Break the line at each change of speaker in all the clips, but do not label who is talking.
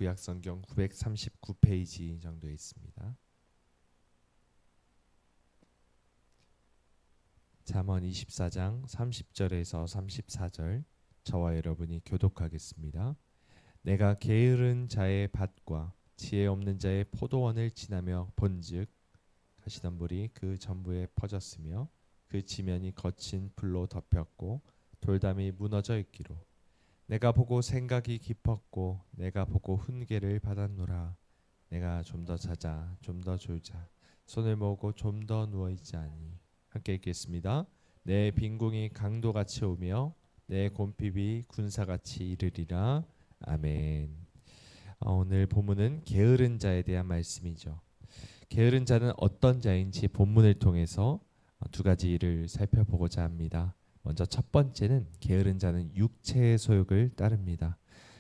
구약성경 939페이지 정도에 있습니다. 잠언 24장 30절에서 34절 저와 여러분이 교독하겠습니다. 내가 게으른 자의 밭과 지혜 없는 자의 포도원을 지나며 본즉 가시덤불이 그 전부에 퍼졌으며 그 지면이 거친 불로 덮였고 돌담이 무너져 있기로 내가 보고 생각이 깊었고 내가 보고 훈계를 받았노라. 내가 좀 더 자자 좀 더 졸자 손을 모으고 좀 더 누워있자니. 함께 읽겠습니다. 내 빈궁이 강도같이 오며 내 곰핍이 군사같이 이르리라. 아멘. 오늘 본문은 게으른 자에 대한 말씀이죠. 게으른 자는 어떤 자인지 본문을 통해서 두 가지를 살펴보고자 합니다. 먼저 첫 번째는 게으른 자는 육체의 소욕을 따릅니다.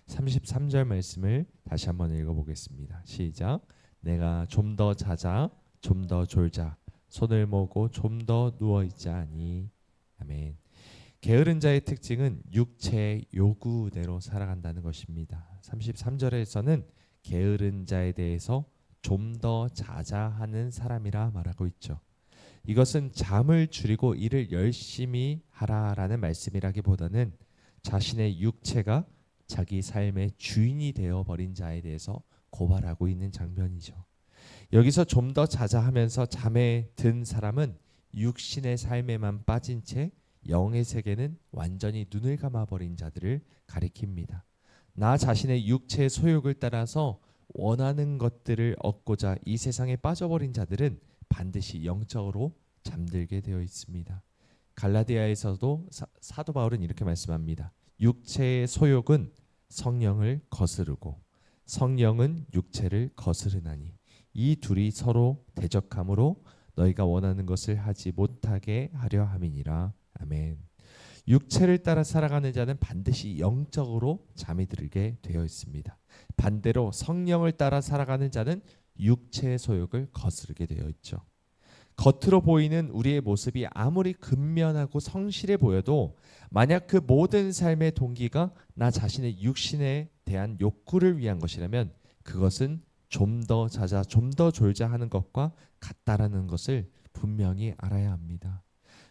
33절 말씀을 다시 한번 읽어보겠습니다. 시작. 내가 좀 더 자자 좀 더 졸자 손을 모으고 좀 더 누워있자니. 아멘. 게으른 자의 특징은 육체의 요구대로 살아간다는 것입니다. 33절에서는 게으른 자에 대해서 좀 더 자자 하는 사람이라 말하고 있죠. 이것은 잠을 줄이고 일을 열심히 하라라는 말씀이라기보다는 자신의 육체가 자기 삶의 주인이 되어버린 자에 대해서 고발하고 있는 장면이죠. 여기서 좀 더 자자 하면서 잠에 든 사람은 육신의 삶에만 빠진 채 영의 세계는 완전히 눈을 감아버린 자들을 가리킵니다. 나 자신의 육체의 소욕을 따라서 원하는 것들을 얻고자 이 세상에 빠져버린 자들은 반드시 영적으로 잠들게 되어 있습니다. 갈라디아에서도 사도 바울은 이렇게 말씀합니다. 육체의 소욕은 성령을 거스르고 성령은 육체를 거스르나니 이 둘이 서로 대적함으로 너희가 원하는 것을 하지 못하게 하려 함이니라. 아멘. 육체를 따라 살아가는 자는 반드시 영적으로 잠이 들게 되어 있습니다. 반대로 성령을 따라 살아가는 자는 육체의 소욕을 거스르게 되어 있죠. 겉으로 보이는 우리의 모습이 아무리 근면하고 성실해 보여도 만약 그 모든 삶의 동기가 나 자신의 육신에 대한 욕구를 위한 것이라면 그것은 좀 더 자자 좀 더 졸자 하는 것과 같다라는 것을 분명히 알아야 합니다.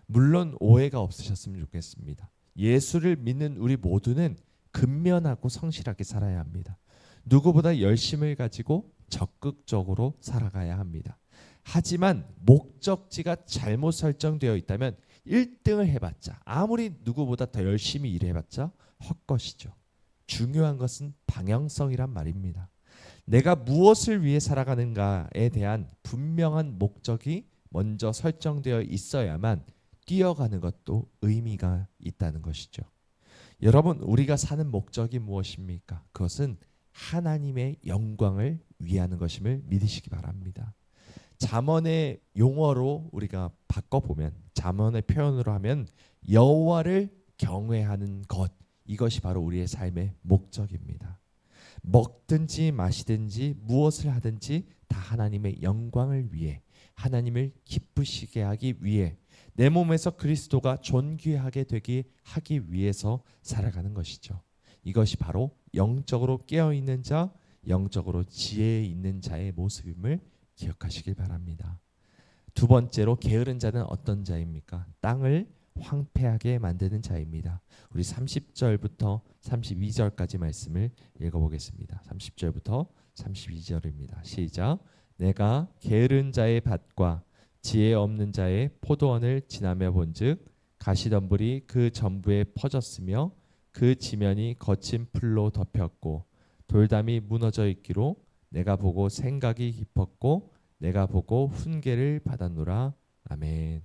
물론 오해가 없으셨으면 좋겠습니다. 예수를 믿는 우리 모두는 근면하고 성실하게 살아야 합니다. 누구보다 열심을 가지고 적극적으로 살아가야 합니다. 하지만 목적지가 잘못 설정되어 있다면 1등을 해봤자 아무리 누구보다 더 열심히 일해봤자 헛것이죠. 중요한 것은 방향성이란 말입니다. 내가 무엇을 위해 살아가는가에 대한 분명한 목적이 먼저 설정되어 있어야만 뛰어가는 것도 의미가 있다는 것이죠. 여러분, 우리가 사는 목적이 무엇입니까? 그것은 하나님의 영광을 위하는 것임을 믿으시기 바랍니다. 잠언의 용어로 우리가 바꿔보면, 잠언의 표현으로 하면 여호와를 경외하는 것, 이것이 바로 우리의 삶의 목적입니다. 먹든지 마시든지 무엇을 하든지 다 하나님의 영광을 위해, 하나님을 기쁘시게 하기 위해, 내 몸에서 그리스도가 존귀하게 되게 하기 위해서 살아가는 것이죠. 이것이 바로 영적으로 깨어있는 자, 영적으로 지혜 있는 자의 모습임을 기억하시길 바랍니다. 두 번째로 게으른 자는 어떤 자입니까? 땅을 황폐하게 만드는 자입니다. 우리 30절부터 32절까지 말씀을 읽어보겠습니다. 30절부터 32절입니다. 시작. 내가 게으른 자의 밭과 지혜 없는 자의 포도원을 지나며 본즉 가시덤불이 그 전부에 퍼졌으며 그 지면이 거친 풀로 덮였고 돌담이 무너져 있기로 내가 보고 생각이 깊었고 내가 보고 훈계를 받았노라. 아멘.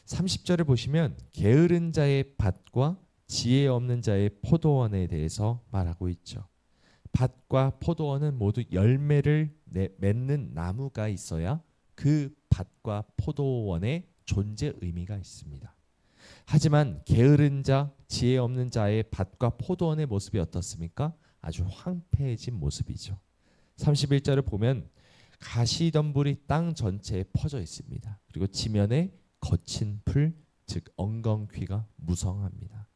30절을 보시면 게으른 자의 밭과 지혜 없는 자의 포도원에 대해서 말하고 있죠. 밭과 포도원은 모두 열매를 맺는 나무가 있어야 그 밭과 포도원의 존재 의미가 있습니다. 하지만 게으른 자, 지혜 없는 자의 밭과 포도원의 모습이 어떻습니까? 아주 황폐해진 모습이죠. 31절을 보면 가시덤불이 땅 전체에 퍼져 있습니다. 그리고 지면에 거친 풀, 즉 엉겅퀴가 무성합니다.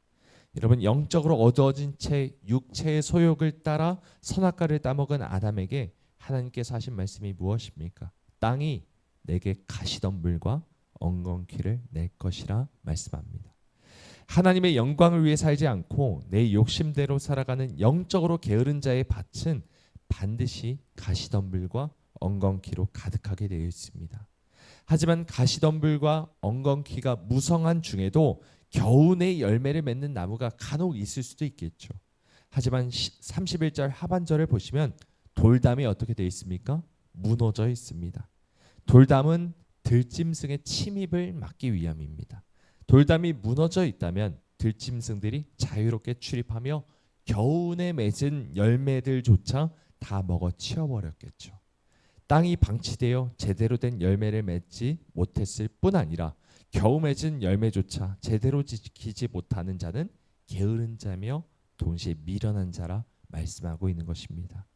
여러분, 영적으로 어두워진 채 육체의 소욕을 따라 선악과를 따먹은 아담에게 하나님께서 하신 말씀이 무엇입니까? 땅이 내게 가시덤불과 엉겅퀴를 낼 것이라 말씀합니다. 하나님의 영광을 위해 살지 않고 내 욕심대로 살아가는 영적으로 게으른 자의 밭은 반드시 가시덤불과 엉겅퀴로 가득하게 되어 있습니다. 하지만 가시덤불과 엉겅퀴가 무성한 중에도 겨우내 열매를 맺는 나무가 간혹 있을 수도 있겠죠. 하지만 31절 하반절을 보시면 돌담이 어떻게 되어 있습니까? 무너져 있습니다. 돌담은 들짐승의 침입을 막기 위함입니다. 돌담이 무너져 있다면 들짐승들이 자유롭게 출입하며 겨우내 맺은 열매들조차 다 먹어 치워버렸겠죠. 땅이 방치되어 제대로 된 열매를 맺지 못했을 뿐 아니라 겨우 맺은 열매조차 제대로 지키지 못하는 자는 게으른 자며 동시에 미련한 자라 말씀하고 있는 것입니다.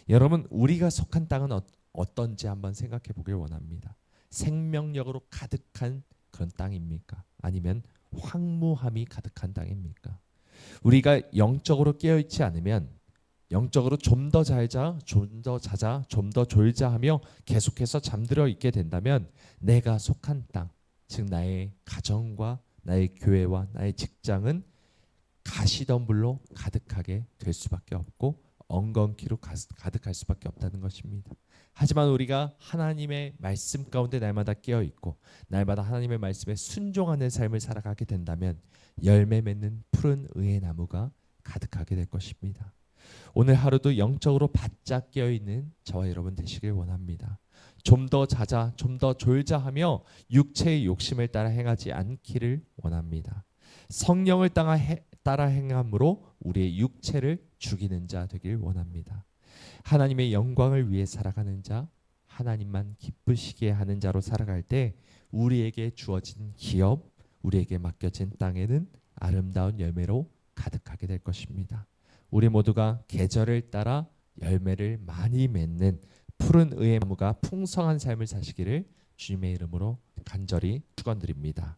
여러분, 우리가 속한 땅은 어떤지 한번 생각해 보길 원합니다. 생명력으로 가득한 그런 땅입니까? 아니면 황무함이 가득한 땅입니까? 우리가 영적으로 깨어있지 않으면 영적으로 좀 더 잘자, 좀 더 자자, 좀 더 졸자 하며 계속해서 잠들어 있게 된다면 내가 속한 땅, 즉 나의 가정과 나의 교회와 나의 직장은 가시덤불로 가득하게 될 수밖에 없고 엉겅퀴로 가득할 수밖에 없다는 것입니다. 하지만 우리가 하나님의 말씀 가운데 날마다 깨어 있고 날마다 하나님의 말씀에 순종하는 삶을 살아가게 된다면 열매 맺는 푸른 의의 나무가 가득하게 될 것입니다. 오늘 하루도 영적으로 바짝 깨어 있는 저와 여러분 되시길 원합니다. 좀 더 자자, 좀 더 졸자 하며 육체의 욕심을 따라 행하지 않기를 원합니다. 성령을 따라 행함으로 우리의 육체를 죽이는 자 되길 원합니다. 하나님의 영광을 위해 살아가는 자, 하나님만 기쁘시게 하는 자로 살아갈 때 우리에게 주어진 기업, 우리에게 맡겨진 땅에는 아름다운 열매로 가득하게 될 것입니다. 우리 모두가 계절을 따라 열매를 많이 맺는 푸른 의의 나무가 풍성한 삶을 사시기를 주님의 이름으로 간절히 축원드립니다.